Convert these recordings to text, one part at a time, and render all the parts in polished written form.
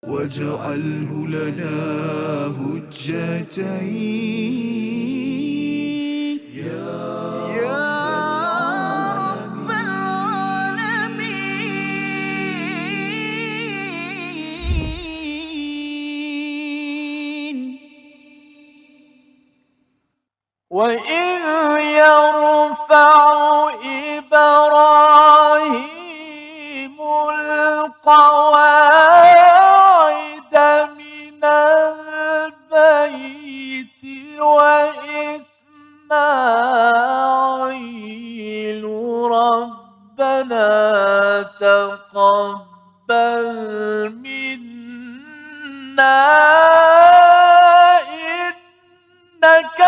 واجعله لنا هجتين يا رب العالمين. وإذ يرفع إبراهيم القواعد من البيت وإسماعيل ربنا تقبل منا إنك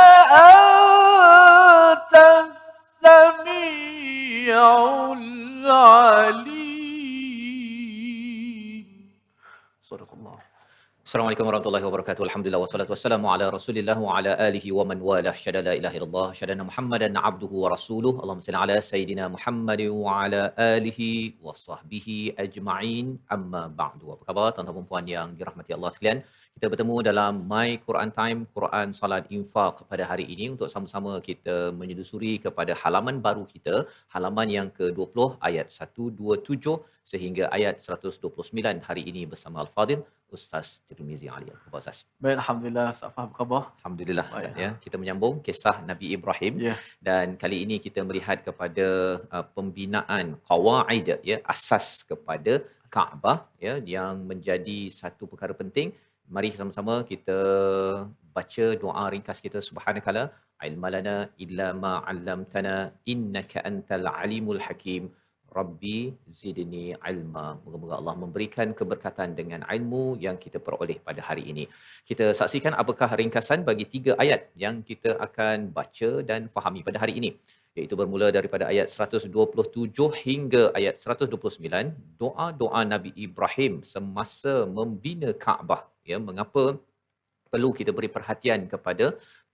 أنت السميع العليم. صدق الله. Assalamualaikum warahmatullahi wabarakatuh. Alhamdulillah wassalatu wassalamu ala Rasulillah wa ala alihi wa man walah. Syada la ilaha illallah, syada Muhammadan abduhu wa rasuluhu. Allahumma salli ala sayidina Muhammad wa ala alihi wa sahbihi ajma'in. Amma ba'du. Apa khabar tuan-tuan dan puan yang dirahmati Allah sekalian? Kita bertemu dalam My Quran Time, Quran Salat Infaq pada hari ini untuk sama-sama kita menyusuri kepada halaman baru kita, halaman yang ke-20 ayat 127 sehingga ayat 129 hari ini bersama Al-Fadil Ustaz Tirmizi Ali. Apa khabar Ustaz? Baik, alhamdulillah. Apa khabar? Alhamdulillah Ustaz ya. Kita menyambung kisah Nabi Ibrahim dan kali ini kita melihat kepada pembinaan qawaid ya, asas kepada Kaabah ya, yang menjadi satu perkara penting. Mari sama-sama kita baca doa ringkas kita. Subhanakala ilmalana illa ma 'allamtana innaka antal alimul hakim. Rabbi zidni ilma. Moga-moga Allah memberikan keberkatan dengan ilmu yang kita peroleh pada hari ini. Kita saksikan apakah ringkasan bagi 3 ayat yang kita akan baca dan fahami pada hari ini. Iaitu bermula daripada ayat 127 hingga ayat 129, doa-doa Nabi Ibrahim semasa membina Kaabah. Ya, mengapa perlu kita beri perhatian kepada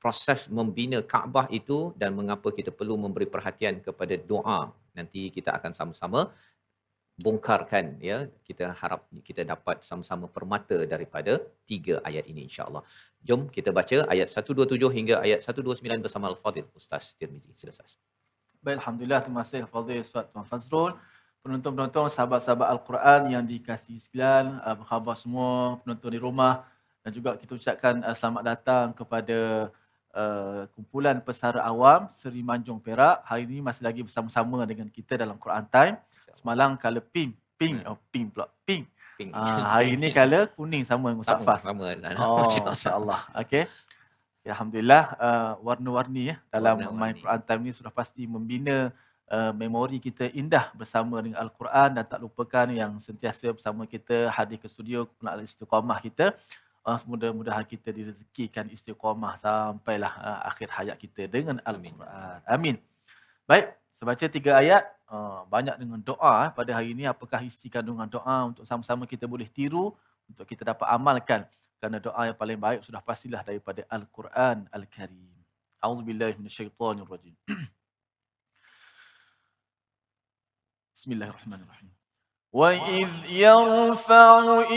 proses membina Kaabah itu dan mengapa kita perlu memberi perhatian kepada doa. Nanti kita akan sama-sama bongkarkan ya. Kita harap kita dapat sama-sama permata daripada 3 ayat ini insya-Allah. Jom kita baca ayat 127 hingga ayat 129 bersama Al-Fadil Ustaz Tirmizi. Sila Ustaz. Baik, alhamdulillah, terima kasih Al-Fadil Ustaz Tuan Fazrul. Penonton-penonton, sahabat-sahabat Al-Quran yang dikasihi sekalian, apa khabar semua penonton di rumah, dan juga kita ucapkan selamat datang kepada kumpulan pesara awam Seri Manjung Perak. Hari ini masih lagi bersama-sama dengan kita dalam Quran Time. Semalam color pink pula. Hari ini color kuning sama dengan Ustaz Faz. Sama. Oh, masya-Allah. Okey. Ya, alhamdulillah, warna-warni ya dalam My Quran Time ni sudah pasti membina memori kita indah bersama dengan Al-Quran, dan tak lupakan yang sentiasa bersama kita hadir ke studio kumpulan Al-Istiqamah kita. Mudah-mudahan kita direzekikan istiqamah sampailah akhir hayat kita dengan Al-Quran. Amin. Baik, sebaca 3 ayat, banyak dengan doa pada hari ini. Apakah isi kandungan doa untuk sama-sama kita boleh tiru, untuk kita dapat amalkan, kerana doa yang paling baik sudah pastilah daripada Al-Quran Al-Karim. A'udzubillahi minasyaitonirrajim. Bismillahirrahmanirrahim. وَإِذْ يَرْفَعُ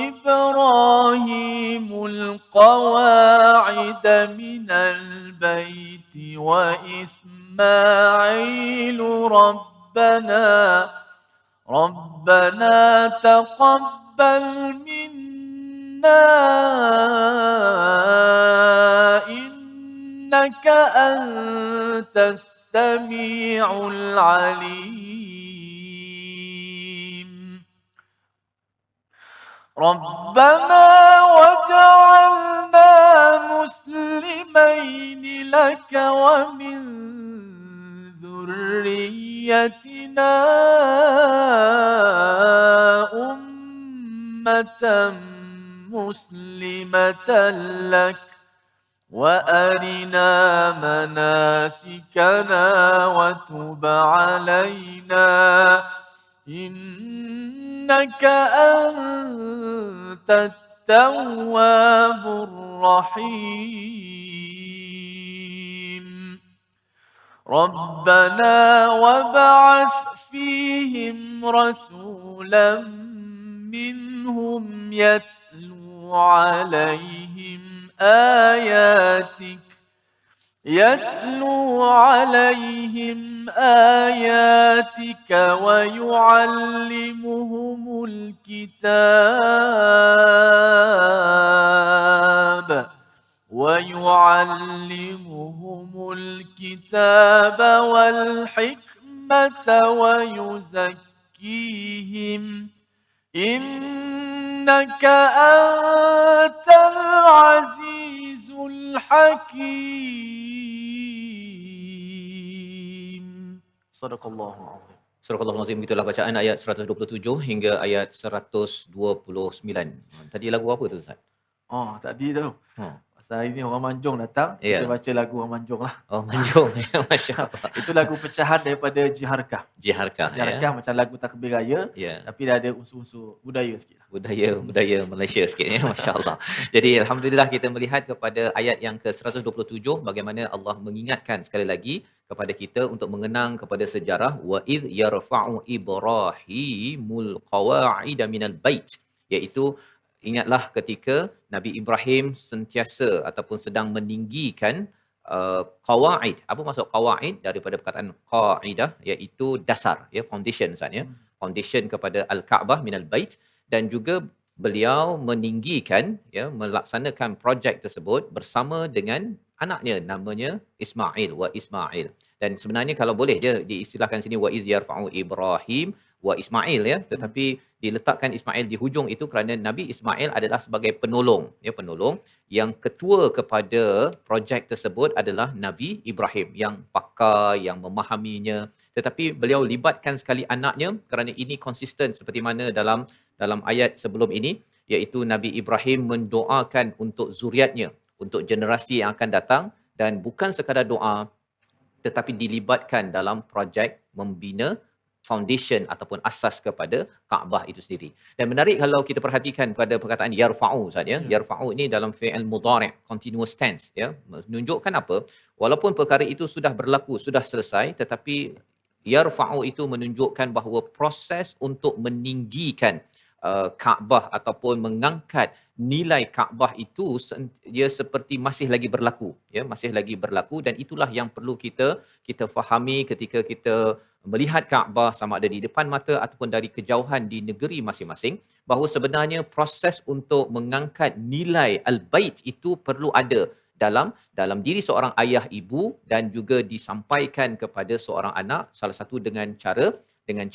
إِبْرَاهِيمُ الْقَوَاعِدَ مِنَ الْبَيْتِ وَإِسْمَاعِيلُ رَبَّنَا تَقَبَّلْ مِنَّا إِنَّكَ أَنْتَ السَّمِيعُ الْعَلِيمُ. ربنا وجعلنا مسلمين لك ومن ذريتنا أمة مسلمة لك وأرنا مناسكنا وتب علينا إنك أنت التواب الرحيم. ربنا وابعث فيهم رسولا منهم يتلو عليهم آياتك ويعلمهم الكتاب والحكمة ويزكيهم إنك أنت العزيز الحكيم. صدق الله العظيم. Surah Al-Azim, gitulah bacaan ayat 127 hingga ayat 129. Tadi lagu apa tu Ustaz? Oh, tadi tu. Pasal hari ni orang Manjung datang, Ya. kita baca lagu orang Manjung lah. Oh, Manjung. Masya-Allah. Itu lagu pecahan daripada Jiharkah. Jiharkah. Jiharkah macam lagu takbir raya, Ya. tapi dah ada unsur-unsur budaya sikit. Budaya Malaysia sikit ya, masya-Allah. Jadi alhamdulillah kita melihat kepada ayat yang ke-127 bagaimana Allah mengingatkan sekali lagi kepada kita untuk mengenang kepada sejarah wa id yarfa'u ibrahimul qawa'ida minal bait, iaitu ingatlah ketika Nabi Ibrahim sentiasa ataupun sedang meninggikan qawaid. Apa maksud qawaid? Daripada perkataan qaidah, iaitu dasar ya, foundation Ustaz ya. Foundation kepada al-Kaabah minal bait, dan juga beliau meninggikan ya, melaksanakan projek tersebut bersama dengan anaknya namanya Ismail wa Ismail. Dan sebenarnya kalau boleh je diistilahkan sini wa iz yarfa'u Ibrahim wa Ismail ya, tetapi diletakkan Ismail di hujung itu kerana Nabi Ismail adalah sebagai penolong ya, penolong yang ketua kepada projek tersebut adalah Nabi Ibrahim yang pakar, yang memahaminya, tetapi beliau libatkan sekali anaknya kerana ini konsisten seperti mana dalam ayat sebelum ini, iaitu Nabi Ibrahim mendoakan untuk zuriatnya, untuk generasi yang akan datang, dan bukan sekadar doa tetapi dilibatkan dalam projek membina foundation ataupun asas kepada Kaabah itu sendiri. Dan menarik kalau kita perhatikan pada perkataan yarfa'u Ustaz ya. Yarfa'u ini dalam fi'il mudhari' continuous tense ya, menunjukkan apa? Walaupun perkara itu sudah berlaku, sudah selesai, tetapi yarfa'u itu menunjukkan bahawa proses untuk meninggikan Kaabah ataupun mengangkat nilai Kaabah itu dia seperti masih lagi berlaku ya, masih lagi berlaku, dan itulah yang perlu kita fahami ketika kita melihat Kaabah sama ada di depan mata ataupun dari kejauhan di negeri masing-masing, bahawa sebenarnya proses untuk mengangkat nilai al-bait itu perlu ada dalam diri seorang ayah ibu, dan juga disampaikan kepada seorang anak, salah satu dengan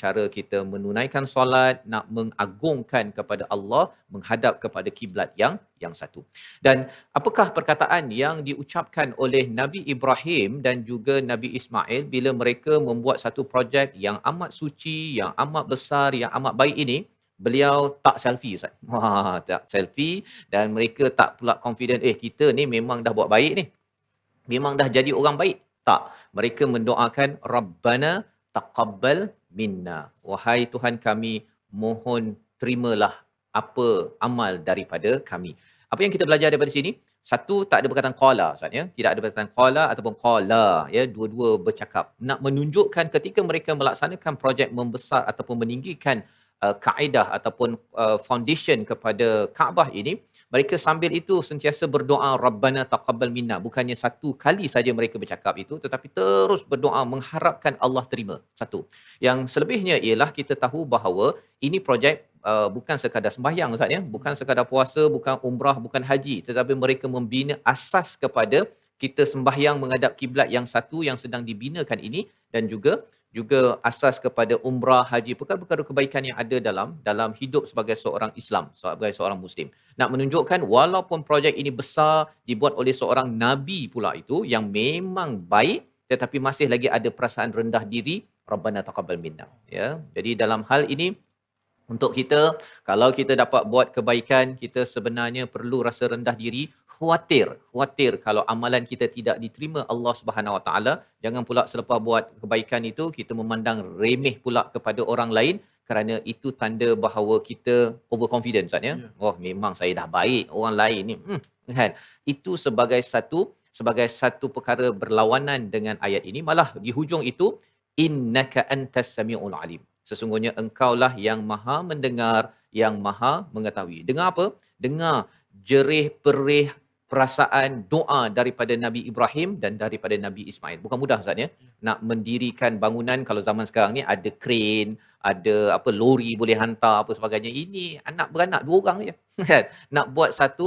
cara kita menunaikan solat, nak mengagungkan kepada Allah, menghadap kepada kiblat yang satu. Dan apakah perkataan yang diucapkan oleh Nabi Ibrahim dan juga Nabi Ismail bila mereka membuat satu projek yang amat suci, yang amat besar, yang amat baik ini? Beliau tak selfie Ustaz. Tak selfie, dan mereka tak pula confident kita ni memang dah buat baik ni, memang dah jadi orang baik. Tak, mereka mendoakan Rabbana taqabbal minna, wahai Tuhan kami, mohon terimalah apa amal daripada kami. Apa yang kita belajar daripada sini? Satu, tak ada perkataan qala Ustaz ya, tidak ada perkataan qala ataupun qala ya, dua-dua bercakap, nak menunjukkan ketika mereka melaksanakan projek membesar ataupun meninggikan kaedah ataupun foundation kepada Kaabah ini, mereka sambil itu sentiasa berdoa Rabbana taqabbal minna. Bukannya satu kali saja mereka bercakap itu, tetapi terus berdoa mengharapkan Allah terima. Satu. Yang selebihnya ialah kita tahu bahawa ini projek bukan sekadar sembahyang Ustaz ya, bukan sekadar puasa, bukan umrah, bukan haji, tetapi mereka membina asas kepada kita sembahyang menghadap kiblat yang satu yang sedang dibinakan ini, dan juga asas kepada umrah, haji, perkara-perkara kebaikan yang ada dalam hidup sebagai seorang Islam, sebagai seorang Muslim. Nak menunjukkan walaupun projek ini besar, dibuat oleh seorang Nabi pula itu yang memang baik, tetapi masih lagi ada perasaan rendah diri, Rabbana taqabbal minna. Ya, jadi dalam hal ini, untuk kita, kalau kita dapat buat kebaikan, kita sebenarnya perlu rasa rendah diri, khawatir kalau amalan kita tidak diterima Allah Subhanahu Wa Taala. Jangan pula selepas buat kebaikan itu kita memandang remeh pula kepada orang lain, kerana itu tanda bahawa kita overconfident Ustaz ya. Oh, memang saya dah baik, orang lain ni kan. Itu sebagai satu perkara berlawanan dengan ayat ini. Malah di hujung itu, innaka antas samiul alim, sesungguhnya engkaulah yang maha mendengar, yang maha mengetahui. Dengar apa? Dengar jerih perih perasaan doa daripada Nabi Ibrahim dan daripada Nabi Ismail. Bukan mudah Ustaz ya. Nak mendirikan bangunan kalau zaman sekarang ni ada crane, ada apa lori boleh hantar apa sebagainya. Ini anak beranak 2 orang je. Kan? Nak buat satu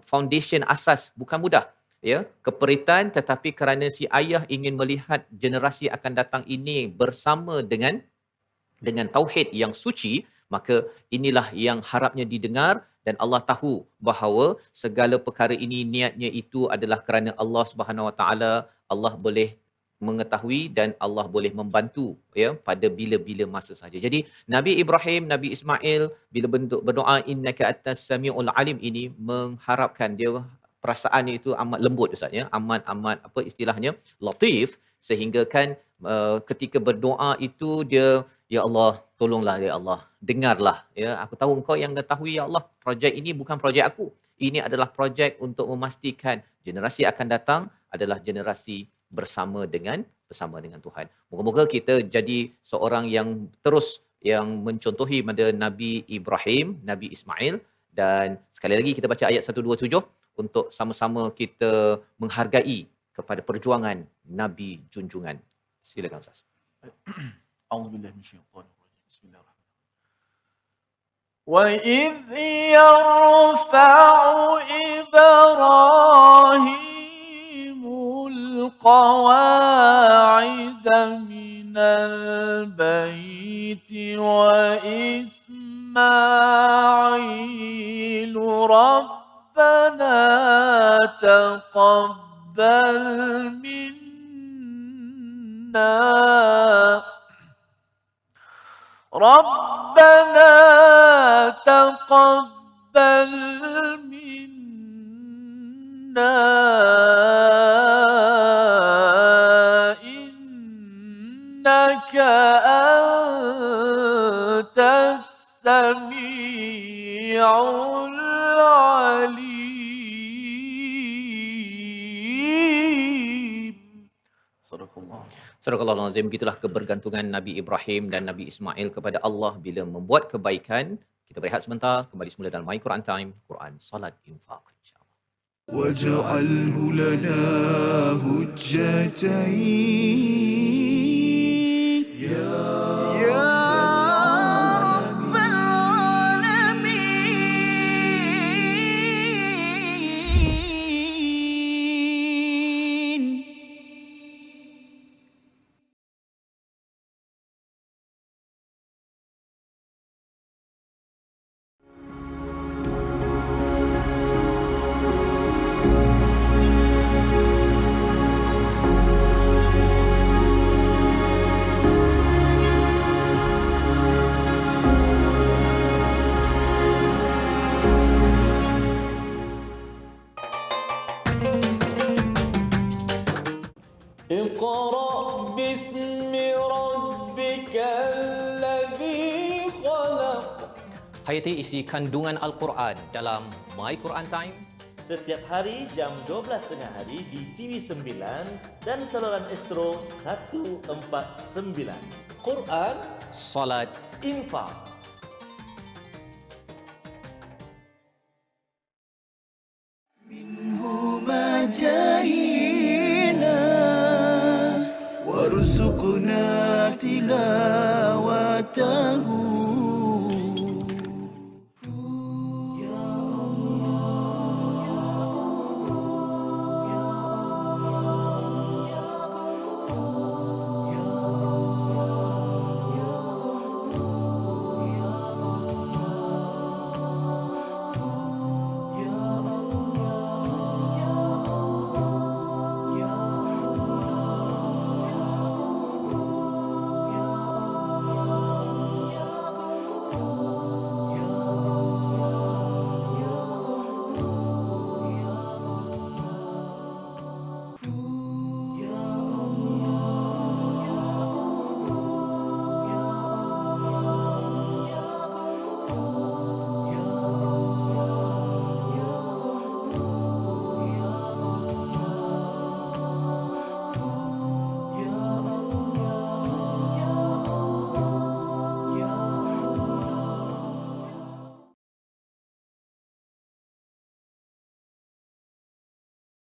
foundation asas bukan mudah. Ya, keperitan, tetapi kerana si ayah ingin melihat generasi akan datang ini bersama dengan tauhid yang suci, maka inilah yang harapnya didengar, dan Allah tahu bahawa segala perkara ini niatnya itu adalah kerana Allah Subhanahu Wa Taala. Allah boleh mengetahui dan Allah boleh membantu ya pada bila-bila masa saja. Jadi Nabi Ibrahim, Nabi Ismail bila bentuk berdoa innaka attas samiul alim ini mengharapkan dia perasaannya itu amat lembut Ustaz ya, amat apa istilahnya latif, sehingga kan ketika berdoa itu dia ya Allah tolonglah ya Allah, dengarlah ya, aku tahu engkau yang mengetahui ya Allah, projek ini bukan projek aku, ini adalah projek untuk memastikan generasi akan datang adalah generasi bersama dengan Tuhan. Moga-moga kita jadi seorang yang terus yang mencontohi pada Nabi Ibrahim, Nabi Ismail, dan sekali lagi kita baca ayat 127 untuk sama-sama kita menghargai kepada perjuangan Nabi junjungan. Silakan Ustaz. A'udzubillahi minasyaitonir rajim. Bismillahirrahmanirrahim. وَإِذْ يَرْفَعُ إِبْرَاهِيمُ الْقَوَاعِدَ مِنَ الْبَيْتِ وَإِسْمَاعِيلُ رَبَّنَا تَقَبَّلْ مِنَّا رَبَّنَا تَقَبَّلْ مِنَّا إِنَّكَ أَنْتَ السَّمِيعُ الْعَلِيمُ. Sadaqallah. Sadaqallahul azim. Begitulah kebergantungan Nabi Ibrahim dan Nabi Ismail kepada Allah bila membuat kebaikan. Kita berehat sebentar, kembali semula dalam My Quran Time, Quran Salat Infaq insya-Allah. واجعله لنا هجتين يا رب العالمين. اقرأ باسم ربك الذي خلق. Hayati isi kandungan Al-Quran dalam My Quran Time. Setiap hari jam 12 tengah hari di TV9 dan saluran Astro 149. Quran Salat Infaq. منهما جاهينا وارزقنا تلاوته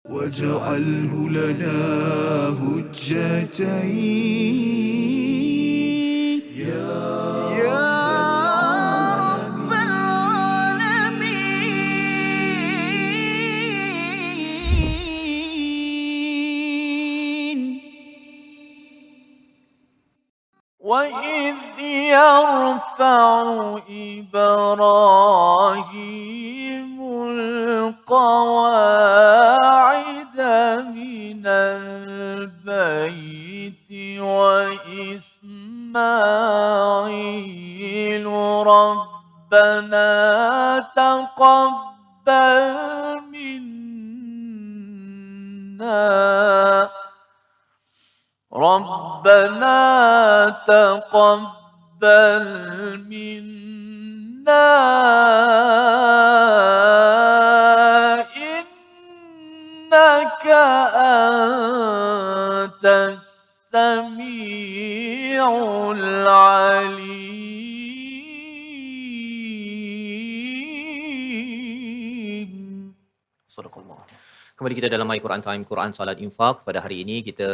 واجعله لنا هجتين يا رب العالمين. وإذ يرفع إبراهيم القواعد من البيت وإسماعيل ربنا تقبل منا ربنا تقبل منا إنك أنت السميع العليم. صدق الله. Kembali kita dalam My Quran Time, Quran Salat Infak. Pada hari ini kita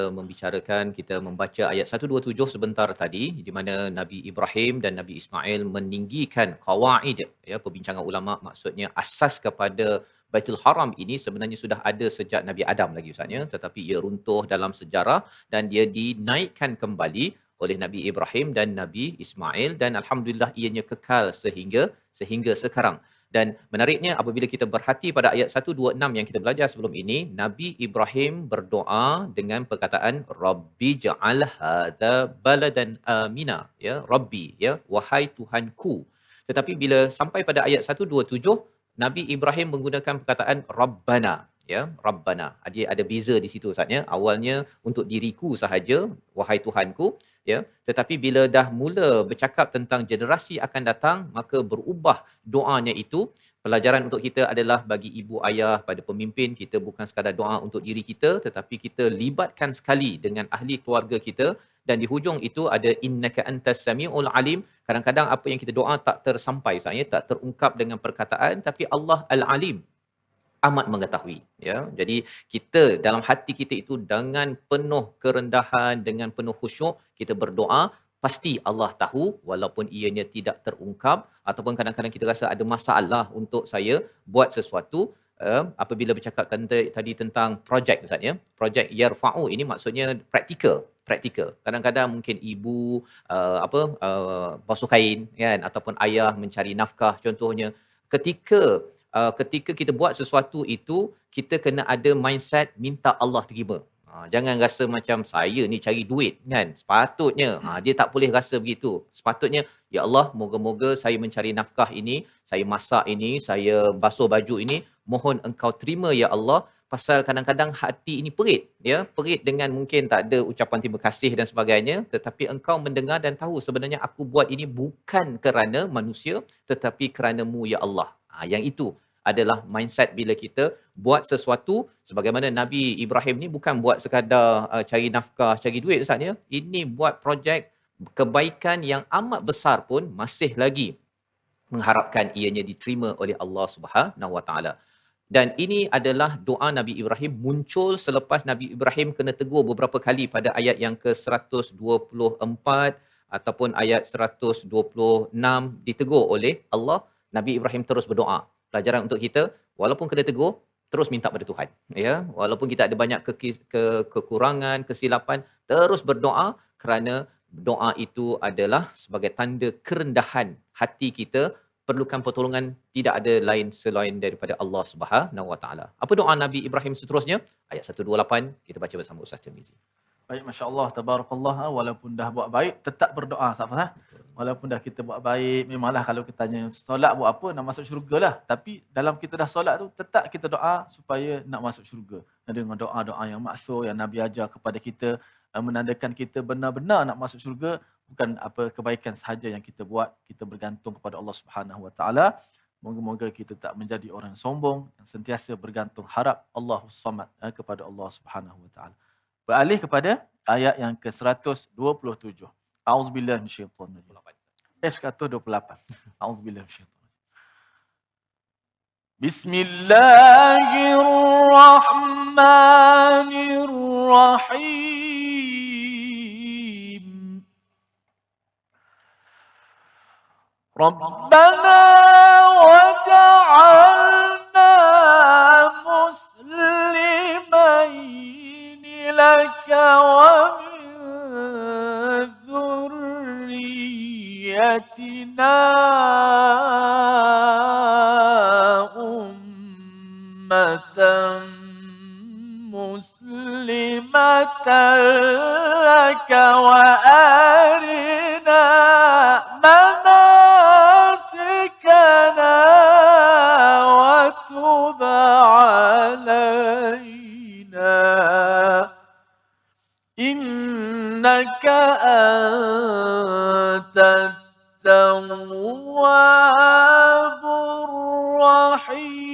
kita membaca ayat 127 sebentar tadi, di mana Nabi Ibrahim dan Nabi Ismail meninggikan qawaid, ya, perbincangan ulama, maksudnya asas kepada Baitul Haram ini sebenarnya sudah ada sejak Nabi Adam lagi Ustaz, ya, tetapi ia runtuh dalam sejarah dan dia dinaikkan kembali oleh Nabi Ibrahim dan Nabi Ismail, dan alhamdulillah ianya kekal sehingga sekarang. Dan menariknya apabila kita berhati pada ayat 126 yang kita belajar sebelum ini, Nabi Ibrahim berdoa dengan perkataan Rabbi ja'al hadza baladan amina, ya, Rabbi, ya, wahai Tuhanku. Tetapi bila sampai pada ayat 127, Nabi Ibrahim menggunakan perkataan Rabbana, ya, Rabbana. Ada beza di situ Ustaz, ya. Awalnya untuk diriku sahaja, wahai Tuhanku, ya, tetapi bila dah mula bercakap tentang generasi akan datang, maka berubah doanya itu. Pelajaran untuk kita adalah bagi ibu ayah, pada pemimpin, kita bukan sekadar doa untuk diri kita, tetapi kita libatkan sekali dengan ahli keluarga kita, dan di hujung itu ada innaka antas samiul alim. Kadang-kadang apa yang kita doa tak tersampai, saya tak terungkap dengan perkataan, tapi Allah al-alim, amat mengetahui, ya. Jadi kita dalam hati kita itu dengan penuh kerendahan, dengan penuh khusyuk kita berdoa, pasti Allah tahu walaupun ianya tidak terungkap. Ataupun kadang-kadang kita rasa ada masalah untuk saya buat sesuatu, apabila bercakap tadi tentang projek Ustaz, ya, projek yarfa'u ini maksudnya praktikal. Kadang-kadang mungkin ibu basuh kain, kan, ataupun ayah mencari nafkah contohnya. Ketika kita buat sesuatu itu, kita kena ada mindset minta Allah terima. Jangan rasa macam saya ni cari duit, kan. Sepatutnya dia tak boleh rasa begitu. Sepatutnya, ya Allah, moga-moga saya mencari nafkah ini, saya masak ini, saya basuh baju ini, mohon engkau terima ya Allah. Pasal kadang-kadang hati ini perit, ya, perit dengan mungkin tak ada ucapan terima kasih dan sebagainya, tetapi engkau mendengar dan tahu sebenarnya aku buat ini bukan kerana manusia, tetapi kerana-Mu ya Allah. Yang itu adalah mindset bila kita buat sesuatu. Sebagaimana Nabi Ibrahim ni bukan buat sekadar cari nafkah, cari duit Ustaz, ya. Ini buat projek kebaikan yang amat besar pun masih lagi mengharapkan ianya diterima oleh Allah Subhanahu Wa Taala. Dan ini adalah doa Nabi Ibrahim muncul selepas Nabi Ibrahim kena tegur beberapa kali pada ayat yang ke-124 ataupun ayat 126 ditegur oleh Allah. Nabi Ibrahim terus berdoa. Pelajaran untuk kita, walaupun kena tegur, terus minta pada Tuhan, ya. Walaupun kita ada banyak kekurangan, kesilapan, terus berdoa, kerana doa itu adalah sebagai tanda kerendahan hati kita, perlukan pertolongan tidak ada lain selain daripada Allah Subhanahu Wa Taala. Apa doa Nabi Ibrahim seterusnya? Ayat 128 kita baca bersama Ustaz Tirmizi. Baik, masya-Allah, tabarakallah. Walaupun dah buat baik, tetap berdoa, Safa. Walaupun dah kita buat baik, memanglah kalau kita tanya solat buat apa, nak masuk syurga lah. Tapi dalam kita dah solat tu, tetap kita doa supaya nak masuk syurga. Dengan doa-doa yang maksud yang Nabi ajar kepada kita, menandakan kita benar-benar nak masuk syurga, bukan apa kebaikan sahaja yang kita buat, kita bergantung kepada Allah Subhanahu Wa Taala. Moga-moga kita tak menjadi orang sombong yang sentiasa bergantung harap Allahus Samad, kepada Allah Subhanahu Wa Taala. Beralih kepada ayat yang ke-127. A'udzubillahi minasyaitanir rajim. 128. A'udzubillahi minasyaitanir rajim. Bismillahirrahmanirrahim. ربنا وجعلنا مسلمين لك ومن ذريتنا أمة مسلمة لك وأرنا مناسكنا وتب علينا إنك أنت التواب الرحيم.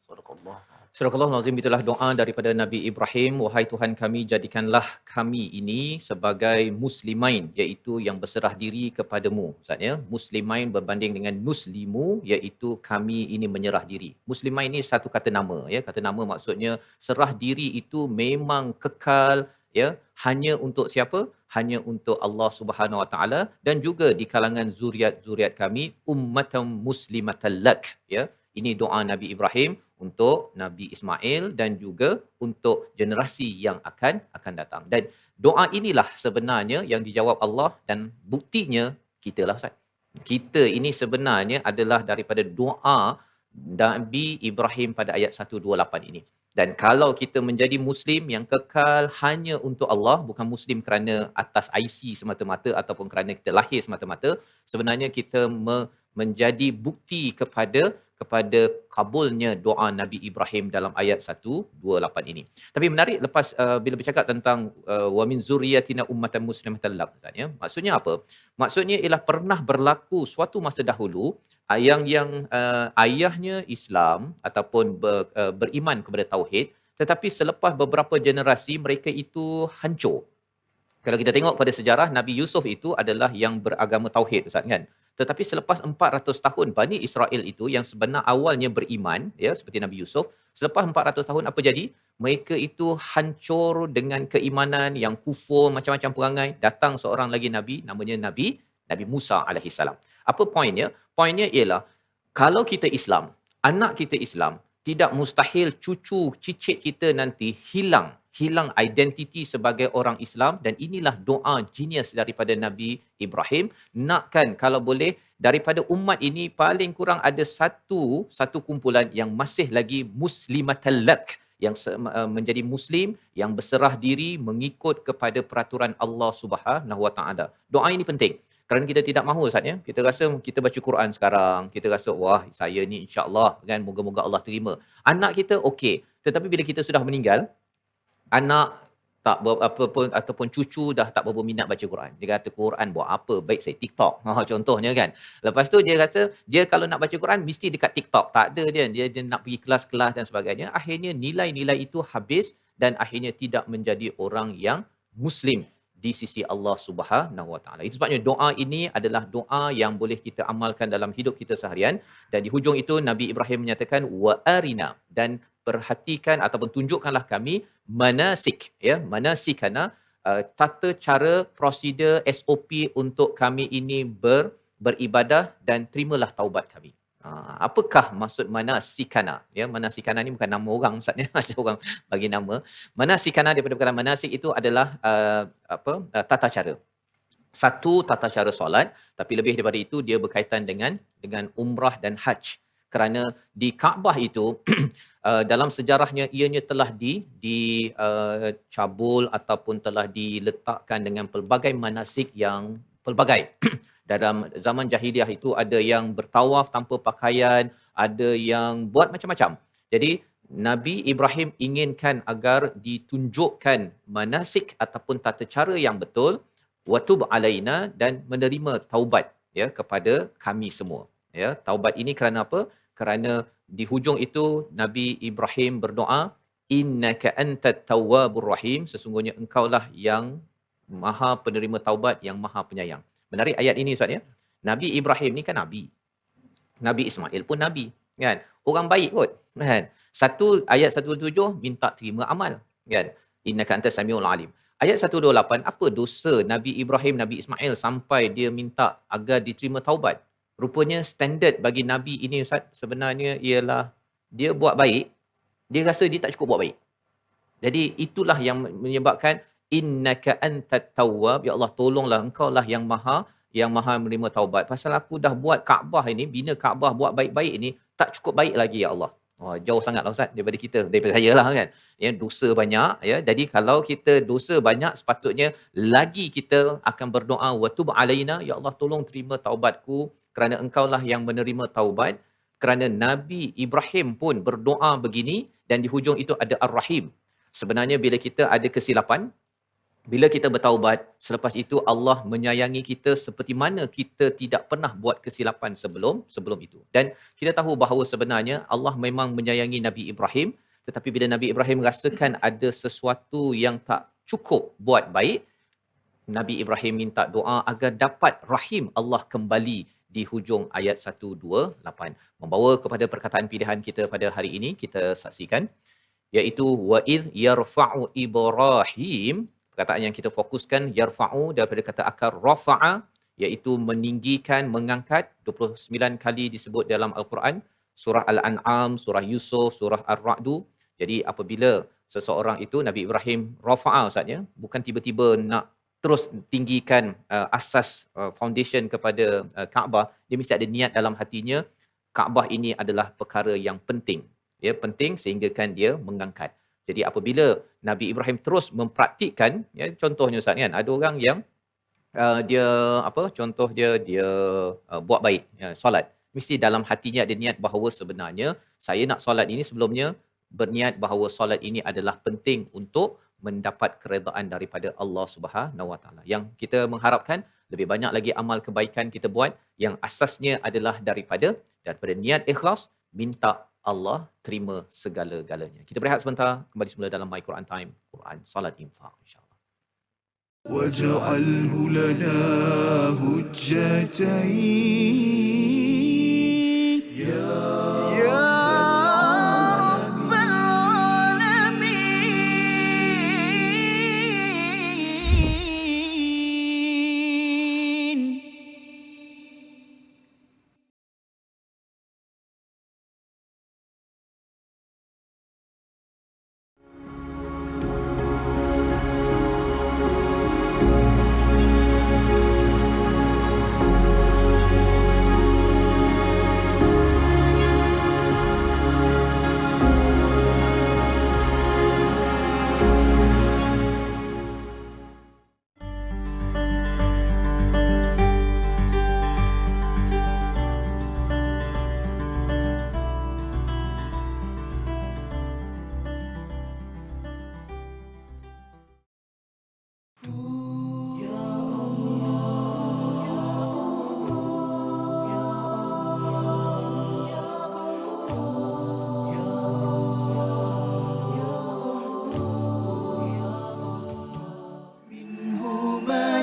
صدق الله. Surah Al-Azim, itulah doa daripada Nabi Ibrahim. Wahai Tuhan kami, jadikanlah kami ini sebagai muslimain, iaitu yang berserah diri kepadamu. Maksudnya muslimain berbanding dengan nuslimu, iaitu kami ini menyerah diri. Muslimain ini satu kata nama, ya. Kata nama maksudnya serah diri itu memang kekal, ya, hanya untuk siapa? Hanya untuk Allah Subhanahu Wa Taala, dan juga di kalangan zuriat-zuriat kami ummatan muslimatan lak, ya. Ini doa Nabi Ibrahim untuk Nabi Ismail dan juga untuk generasi yang akan datang. Dan doa inilah sebenarnya yang dijawab Allah, dan buktinya kita lah, Ustaz. Kita ini sebenarnya adalah daripada doa Nabi Ibrahim pada ayat 128 ini. Dan kalau kita menjadi Muslim yang kekal hanya untuk Allah, bukan Muslim kerana atas IC semata-mata ataupun kerana kita lahir semata-mata, sebenarnya kita menjadi bukti kepada kabulnya doa Nabi Ibrahim dalam ayat 128 ini. Tapi menarik lepas bila bercakap tentang wa min zurriyatina ummatan muslimatan lak, ya. Maksudnya apa? Maksudnya ialah pernah berlaku suatu masa dahulu yang ayahnya Islam ataupun beriman kepada tauhid, tetapi selepas beberapa generasi mereka itu hancur. Kalau kita tengok pada sejarah, Nabi Yusuf itu adalah yang beragama tauhid, Ustaz, kan? Tetapi selepas 400 tahun Bani Israel itu yang sebenar awalnya beriman, ya, seperti Nabi Yusuf, selepas 400 tahun apa jadi? Mereka itu hancur dengan keimanan yang kufur, macam-macam perangai. Datang seorang lagi Nabi, namanya Nabi Musa alaihissalam. Apa poinnya? Poinnya ialah kalau kita Islam, anak kita Islam, tidak mustahil cucu cicit kita nanti hilang identiti sebagai orang Islam. Dan inilah doa genius daripada Nabi Ibrahim, nakkan kalau boleh daripada umat ini paling kurang ada satu kumpulan yang masih lagi muslimatal lak, yang menjadi muslim, yang berserah diri mengikut kepada peraturan Allah Subhanahu Wa Taala. Doa ini penting. Kerana kita tidak mahu, Ustaz, ya. Kita rasa kita baca Quran sekarang, kita rasa wah, saya ni insya-Allah kan, moga-moga Allah terima. Anak kita okey, tetapi bila kita sudah meninggal, anak tak apa pun ataupun cucu dah tak berapa minat baca Quran. Dia kata Quran buat apa? Baik saya TikTok. Contohnya kan. Lepas tu dia kata dia kalau nak baca Quran mesti dekat TikTok. Tak ada dia nak pergi kelas-kelas dan sebagainya. Akhirnya nilai-nilai itu habis dan akhirnya tidak menjadi orang yang muslim di sisi Allah Subhanahu Wa Taala. Itu sebabnya doa ini adalah doa yang boleh kita amalkan dalam hidup kita seharian. Dan di hujung itu Nabi Ibrahim menyatakan wa arina, dan perhatikan ataupun tunjukkanlah kami manasik, ya, manasikana, tata cara, prosedur, SOP untuk kami ini beribadah, dan terimalah taubat kami. Apakah maksud manasikana? Ya, manasikana ni bukan nama orang, Ustaz, ya. Ada orang bagi nama. Manasikana daripada perkataan manasik itu adalah tata cara. Satu, tata cara solat, tapi lebih daripada itu dia berkaitan dengan umrah dan haji. Kerana di Kaabah itu dalam sejarahnya ianya telah dicabul ataupun telah diletakkan dengan pelbagai manasik yang pelbagai. Dalam zaman jahiliah itu ada yang bertawaf tanpa pakaian, ada yang buat macam-macam. Jadi Nabi Ibrahim inginkan agar ditunjukkan manasik ataupun tata cara yang betul, watub alaina, dan menerima taubat, ya, kepada kami semua. Ya, taubat ini kerana apa? Kerana di hujung itu Nabi Ibrahim berdoa, innaka antat tawwabur rahim, sesungguhnya engkaulah yang maha penerima taubat, yang maha penyayang. Menarik ayat ini, Ustaz, ya. Nabi Ibrahim ni kan nabi. Nabi Ismail pun nabi, kan? Orang baik kot, kan? Satu ayat 127 minta terima amal, kan? Innaka antas samiul alim. Ayat 128, apa dosa Nabi Ibrahim, Nabi Ismail sampai dia minta agar diterima taubat? Rupanya standard bagi nabi ini Ustaz sebenarnya ialah dia buat baik, dia rasa dia tak cukup buat baik. Jadi itulah yang menyebabkan innaka antat tawwab, ya Allah tolonglah engkaulah yang maha menerima taubat. Pasal aku dah buat Kaabah ini, bina Kaabah, buat baik-baik ini tak cukup baik lagi ya Allah. Oh, jauh sangatlah Ustaz daripada kita, daripada saya lah kan. Ya, dosa banyak ya. Jadi kalau kita dosa banyak, sepatutnya lagi kita akan berdoa wa tub alaina, ya Allah tolong terima taubatku kerana engkaulah yang menerima taubat. Kerana Nabi Ibrahim pun berdoa begini dan di hujung itu ada Ar-Rahim. Sebenarnya bila kita ada kesilapan, bila kita bertaubat, selepas itu Allah menyayangi kita seperti mana kita tidak pernah buat kesilapan sebelum itu. Dan kita tahu bahawa sebenarnya Allah memang menyayangi Nabi Ibrahim, tetapi bila Nabi Ibrahim rasakan ada sesuatu yang tak cukup buat baik, Nabi Ibrahim minta doa agar dapat rahim Allah kembali di hujung ayat 128. Membawa kepada perkataan pilihan kita pada hari ini, kita saksikan, iaitu wa id yarfa'u Ibrahim. Perkataan yang kita fokuskan, yarfa'u daripada kata akar rafa'a, iaitu meninggikan, mengangkat. 29 kali disebut dalam Al-Quran. Surah Al-An'am, surah Yusuf, surah Ar-Ra'du. Jadi apabila seseorang itu, Nabi Ibrahim rafa'a Ustaz ya, bukan tiba-tiba nak terus tinggikan asas foundation kepada Kaabah, dia mesti ada niat dalam hatinya, Kaabah ini adalah perkara yang penting. Ya, penting sehingga kan dia mengangkat. Jadi apabila Nabi Ibrahim terus mempraktikkan, ya, contohnya Ustaz kan, ada orang yang dia contoh dia buat baik, ya, solat. Mesti dalam hatinya ada niat bahawa sebenarnya saya nak solat ini sebelumnya berniat bahawa solat ini adalah penting untuk mendapat keredaan daripada Allah Subhanahu Wa Taala. Yang kita mengharapkan lebih banyak lagi amal kebaikan kita buat yang asasnya adalah daripada niat ikhlas, minta Allah terima segala-galanya. Kita berehat sebentar, kembali semula dalam My Quran Time, Quran Salat Infaq insya-Allah. واجعله لنا هجتين يا رب العالمين.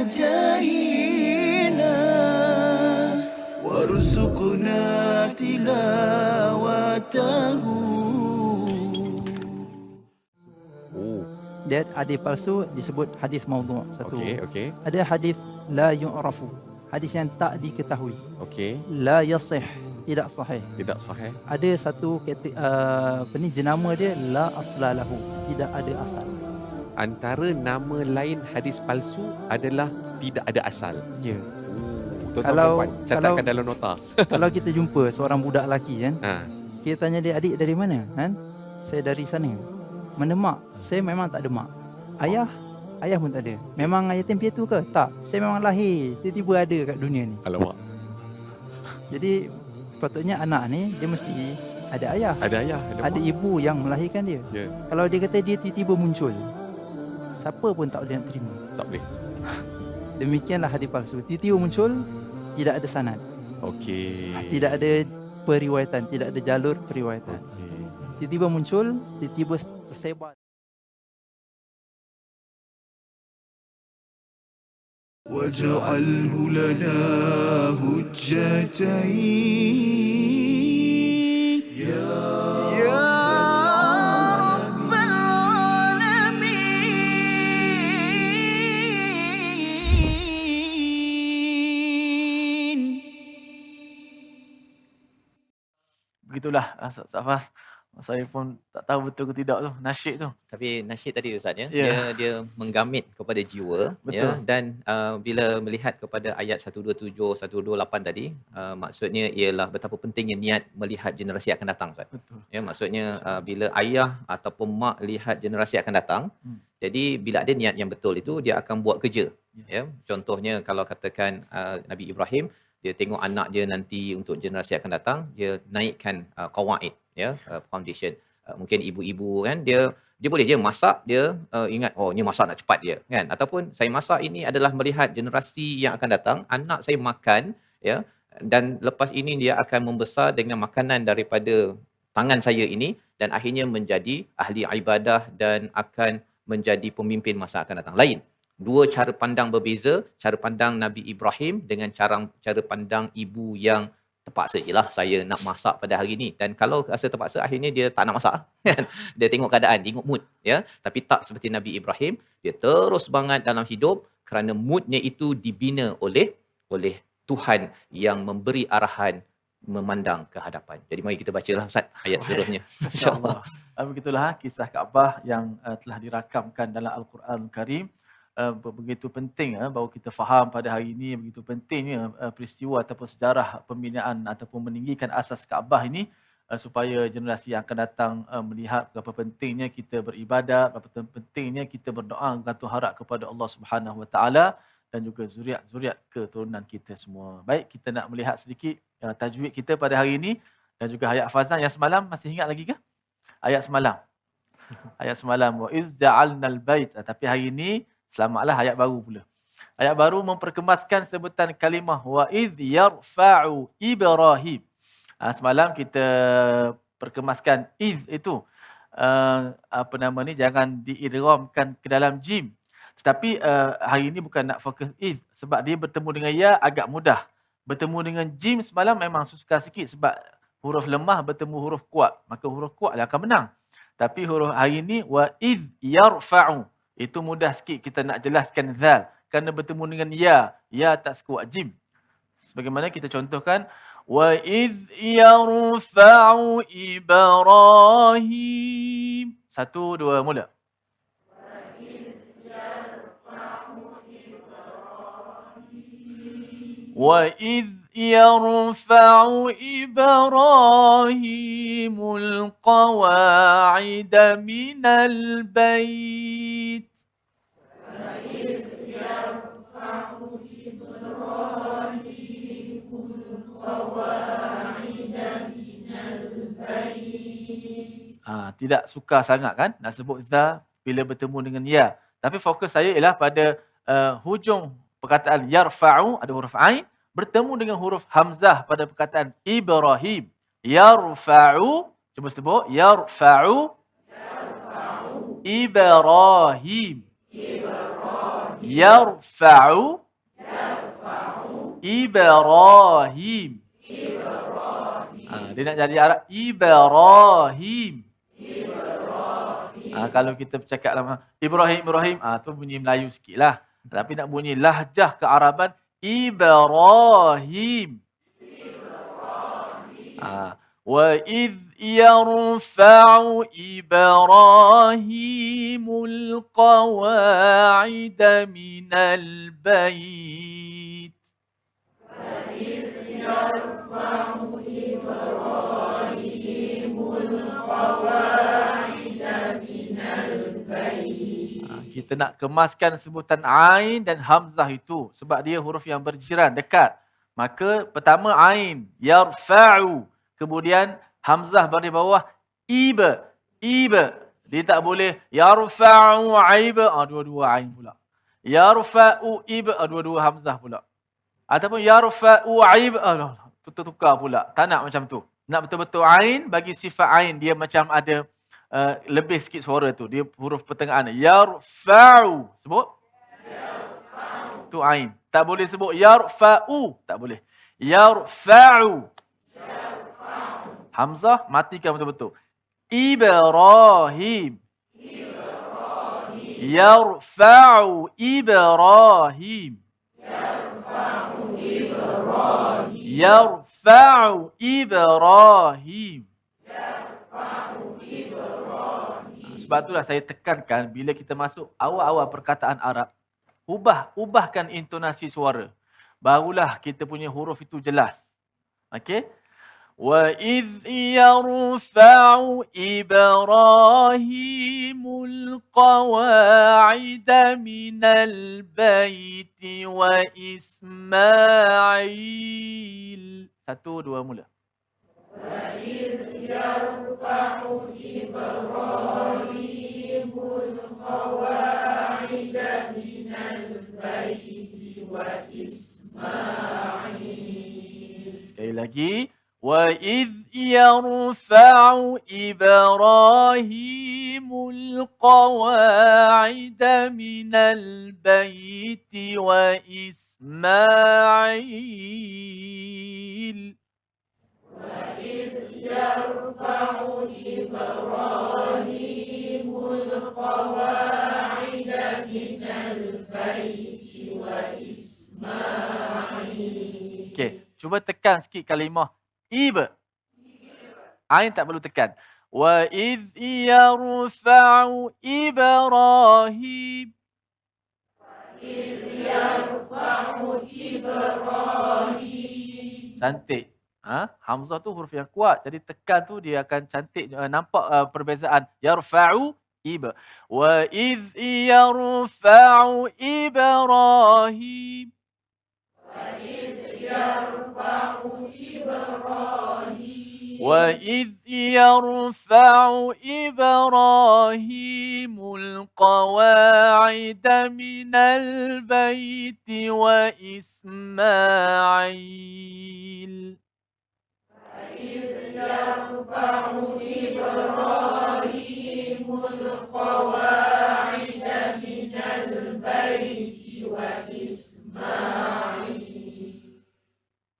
جاهنا وارزقنا تلاوته. Dia hadis palsu disebut hadis maudhu' satu. Okey. Ada hadis la yu'rafu, hadis yang tak diketahui. Okey. La yasih, tidak sahih. Tidak sahih. Ada satu jenama dia la aslalahu, tidak ada asal. Antara nama lain hadis palsu adalah tidak ada asal. Ya. Tuan-tuan puan, catatkan dalam nota. Kalau kita jumpa seorang budak lelaki kan, kita tanya dia, adik dari mana? Kan? Saya dari sana. Mana mak? Saya memang tak ada mak. Ayah pun tak ada. Memang yatim piatu ke? Tak. Saya memang lahir tiba-tiba ada kat dunia ni. Alamak. Jadi sepatutnya anak ni dia mesti ada ayah. Ada ayah, ada ibu yang melahirkan dia. Ya. Kalau dia kata dia tiba-tiba muncul, siapa pun tak boleh nak terima. Tak boleh. Demikianlah hadis palsu. Tiba-tiba muncul, tidak ada sanad. Okey. Tidak ada periwayatan, tidak ada jalur periwayatan. Tiba-tiba muncul, tiba-tiba tersebar. واجعله لنا هجتين يا رب العالمين. Begitulah Ustaz Safas. Saya pun tak tahu betul ke tidak tu nasyid tu. Tapi nasyid tadi Ustaz ya, Ya. dia menggamit kepada jiwa ya, Betul. dan bila melihat kepada ayat 127 128 tadi, maksudnya ialah betapa pentingnya niat melihat generasi akan datang Ustaz. Betul. Ya, maksudnya bila ayah ataupun mak lihat generasi akan datang, jadi bila ada niat yang betul itu dia akan buat kerja. Ya, contohnya kalau katakan Nabi Ibrahim, dia tengok anak dia nanti untuk generasi akan datang, dia naikkan qawaid ya, foundation. Mungkin ibu-ibu kan, dia boleh je masak, dia ingat oh ni masak nak cepat dia kan, ataupun saya masak ini adalah melihat generasi yang akan datang, anak saya makan ya, dan lepas ini dia akan membesar dengan makanan daripada tangan saya ini, dan akhirnya menjadi ahli ibadah dan akan menjadi pemimpin masa akan datang. Lain. Dua cara pandang berbeza, cara pandang Nabi Ibrahim dengan cara pandang ibu yang terpaksa je lah saya nak masak pada hari ni. Dan kalau rasa terpaksa, akhirnya dia tak nak masak. Dia tengok keadaan, tengok mood. Ya. Tapi tak seperti Nabi Ibrahim, dia terus bangat dalam hidup kerana moodnya itu dibina oleh Tuhan yang memberi arahan memandang ke hadapan. Jadi mari kita bacalah Ustaz ayat seterusnya. InsyaAllah. Begitulah kisah Kaabah yang telah dirakamkan dalam Al-Quran Karim. Begitu penting bahawa kita faham pada hari ini, begitu pentingnya peristiwa ataupun sejarah pembinaan ataupun meninggikan asas Kaabah ini, supaya generasi yang akan datang melihat berapa pentingnya kita beribadat, berapa pentingnya kita berdoa bergantung harap kepada Allah Subhanahu Wa Taala dan juga zuriat keturunan kita semua. Baik, kita nak melihat sedikit tajwid kita pada hari ini dan juga ayat hafazan yang semalam. Masih ingat lagi ke? Ayat semalam. Ayat semalam, wa iz ja'alnal bait. Tapi hari ini selamatlah ayat baru pula. Ayat baru memperkemaskan sebutan kalimah wa iz yarfa'u Ibrahim. Semalam kita perkemaskan iz itu jangan diidghamkan ke dalam jim. Tetapi hari ini bukan nak fokus iz sebab dia bertemu dengan ya agak mudah. Bertemu dengan jim semalam memang susah sikit sebab huruf lemah bertemu huruf kuat. Maka huruf kuat yang akan menang. Tapi huruf hari ini wa iz yarfa'u itu mudah sikit kita nak jelaskan zal kerana bertemu dengan ya tak sekuat jim. Sebagaimana kita contohkan wa iz yarfa'u Ibrahim. 1 2 mula. وَإِذْ يَرْفَعُ إِبْرَاهِيمُ الْقَوَاعِدَ مِنَ الْبَيْتِ tidak suka sangat kan nak sebut za bila bertemu dengan ya. Tapi fokus saya ialah pada hujung perkataan yarfa'u, ada huruf ain bertemu dengan huruf hamzah pada perkataan Ibrahim. Yarfa'u, cuba sebut yarfa'u Ibrahim. Yarfa'u Ibrahim. Dia nak jadi Arab Ibrahim. Kalau kita bercakap lama Ibrahim, tu bunyi Melayu sikitlah. Tapi nak bunyi lahjah kearaban Ibrahim. Wa idh yarfa'u Ibrahimul qawa'ida minal bait. Kita nak kemaskan sebutan ain dan hamzah itu sebab dia huruf yang berjiran dekat. Maka pertama ain yarfa'u, kemudian hamzah baris bawah iba. Dia tak boleh yarfa'u aiba, dua-dua ain pula. Yarfa'u iba, dua-dua hamzah pula. Ataupun yarfa'u aiba, tukar pula. Tak nak macam tu. Nak betul-betul ain, bagi sifat ain dia macam ada lebih sikit suara tu. Dia huruf pertengahan. Yarfa'u. Sebut. Tu ain. Tak boleh sebut yarfa'u. Tak boleh. Yarfa'u. Hamzah matikan betul-betul. Ibrahim. Yarfa'u Ibrahim. Yarfa'u Ibrahim. Sebab itulah saya tekankan bila kita masuk awal-awal perkataan Arab, ubahkan intonasi suara. Barulah kita punya huruf itu jelas. Okey? وَإِذْ يَرْفَعُ إِبْرَاهِيمُ الْقَوَاعِدَ مِنَ الْبَيْتِ وَإِسْمَاعِيلَ. 1, 2, mula. Sekali lagi. وَإِذْ يَرْفَعُ إِبْرَاهِيمُ الْقَوَاعِدَ مِنَ الْبَيْتِ وَإِسْمَاعِيلَ. Okey, cuba tekan sikit kalimah Ib. Ain tak perlu tekan. Wa idh yarfa'u Ibrahim. Cantik. Hamzah tu huruf yang kuat. Jadi tekan tu dia akan cantik. Nampak perbezaan. Yarfa'u Ib. Wa idh yarfa'u Ibrahim. وَإِذْ يَرْفَعُ إِبْرَاهِيمُ الْقَوَاعِدَ مِنَ الْبَيْتِ وَإِسْمَاعِيلَ.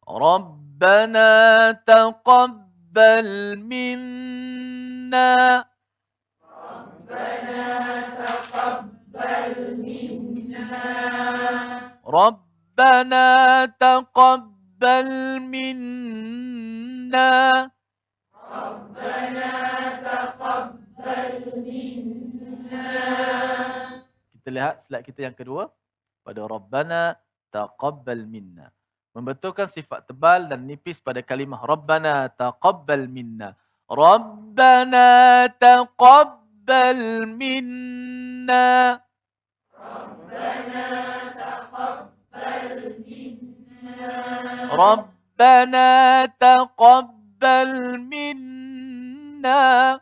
رَبَّنَا تَقَبَّلْ مِنَّا. رَبَّنَا تَقَبَّلْ مِنَّا. Kita lihat slide kita yang kedua. Pada Rabbana taqabbal minna. Membetulkan sifat tebal dan nipis pada kalimah Rabbana taqabbal minna. Rabbana taqabbal minna. Rabbana taqabbal minna.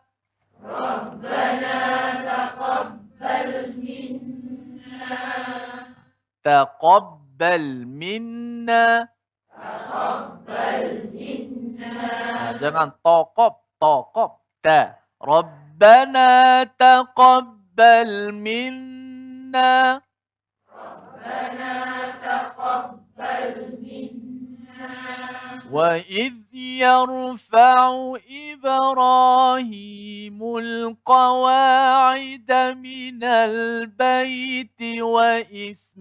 Taqabbal minna. Jangan taqab. Ta. Rabbana taqabbal minna. وَإِذْ يَرْفَعُ إِبْرَاهِيمُ الْقَوَاعِدَ مِنَ الْبَيْتِ وَإِسْمَاعِيلَ.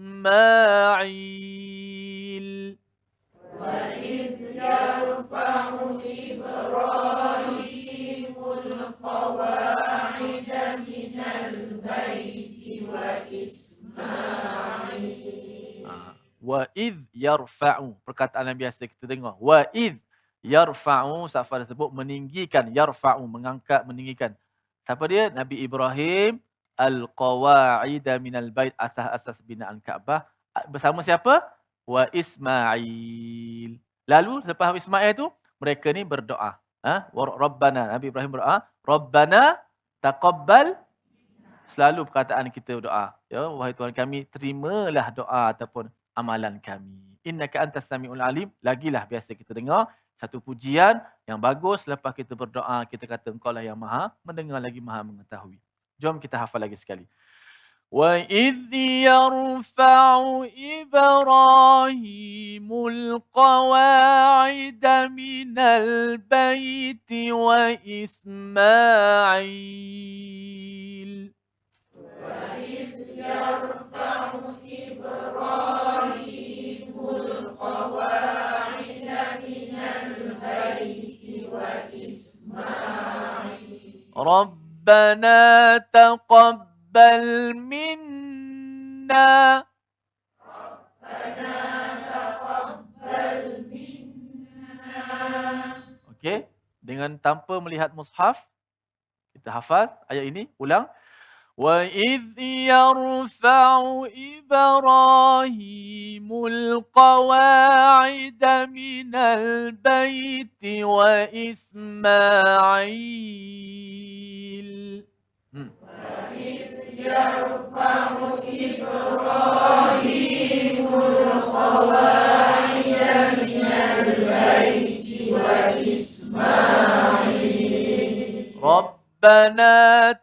وَإِذْ يَرْفَعُ. Perkataan yang biasa kita dengar. وَإِذْ يَرْفَعُ. Safar disebut meninggikan. يَرْفَعُ. Mengangkat, meninggikan. Siapa dia? Nabi Ibrahim. Al-Qawa'ida minal bait. Asas-asas binaan Kaabah. Bersama siapa? Wa Ismail. Lalu lepas Ismail tu, mereka ni berdoa. Rabbana. Nabi Ibrahim berdoa. Rabbana taqabbal. Selalu perkataan kita berdoa. Ya, wahai Tuhan kami, terimalah doa ataupun amalan kami. Innaka antas samiul alim. Lagilah biasa kita dengar satu pujian yang bagus. Lepas kita berdoa, kita kata engkau lah yang maha mendengar lagi maha mengetahui. Jom kita hafal lagi sekali. وَإِذْ يَرْفَعُ إِبْرَاهِيمُ الْقَوَاعِدَ مِنَ الْبَيْتِ وَإِسْمَاعِيلُ رَبَّنَا تَقَبَّلْ مِنَّا Okey, dengan tanpa melihat mushaf kita hafaz ayat ini, ulang. وَإِذْ يَرْفَعُ إِبْرَاهِيمُ الْقَوَاعِدَ مِنَ الْبَيْتِ وَإِسْمَاعِيلُ رَبَّنَا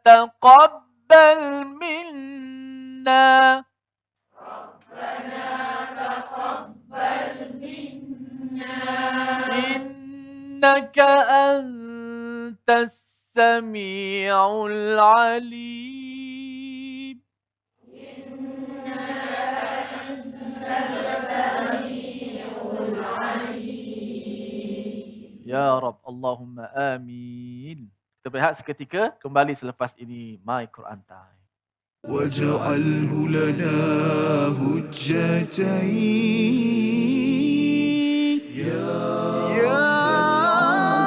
تَقَبَّلْ مِنَّا إِنَّكَ أَنْتَ السَّمِيعُ الْعَلِيمُ Ya Rabb, Allahumma amin. Kita berehat seketika, kembali selepas ini My Quran Time. واجعله لنا هجتين يا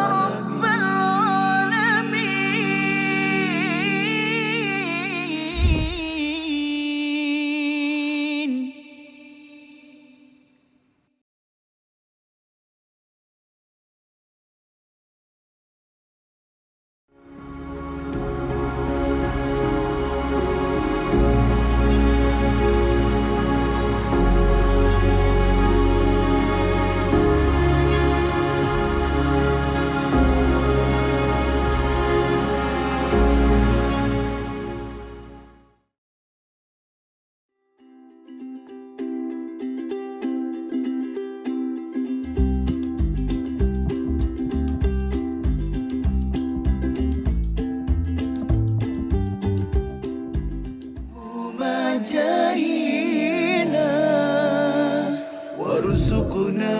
رب العالمين. جاهينا وارزقنا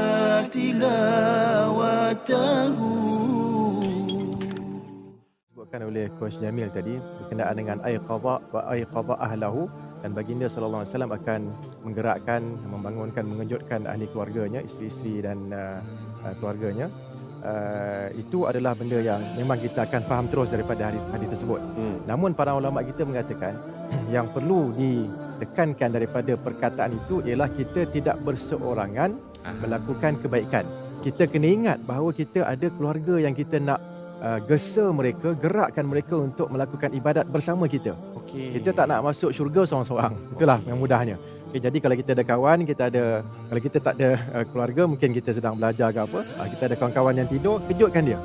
تلاوته. Disebutkan oleh Coach Jamil tadi berkenaan dengan aiqadha wa aiqadha ahlahu, dan baginda sallallahu alaihi wasallam akan menggerakkan, membangunkan, mengejutkan ahli keluarganya, isteri-isteri dan keluarganya. Itu adalah benda yang memang kita akan faham terus daripada hadis tersebut. Namun para ulama kita mengatakan yang perlu ditekankan daripada perkataan itu ialah kita tidak berseorangan melakukan kebaikan. Kita kena ingat bahawa kita ada keluarga yang kita nak gesa mereka, gerakkan mereka untuk melakukan ibadat bersama kita. Kita tak nak masuk syurga seorang-seorang. Itulah yang mudahnya. Jadi kalau kita ada kawan, kalau kita tak ada keluarga, mungkin kita sedang belajar ke apa, kita ada kawan-kawan yang tidur, kejutkan dia,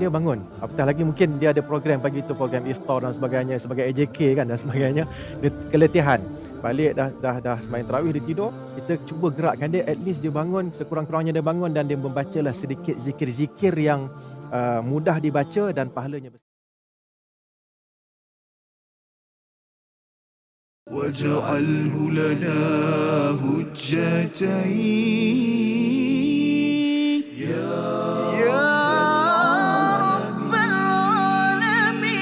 bangun. Apatah lagi mungkin dia ada program pagi itu, program iftar dan sebagainya, sebagai AJK kan dan sebagainya, dia keletihan. Balik dah sembahyang tarawih, dia tidur, kita cuba gerakkan dia, at least dia bangun, sekurang-kurangnya dia bangun dan dia membacalah sedikit zikir-zikir yang mudah dibaca dan pahalanya besar. واجعله لنا هجتين يا رب العالمين.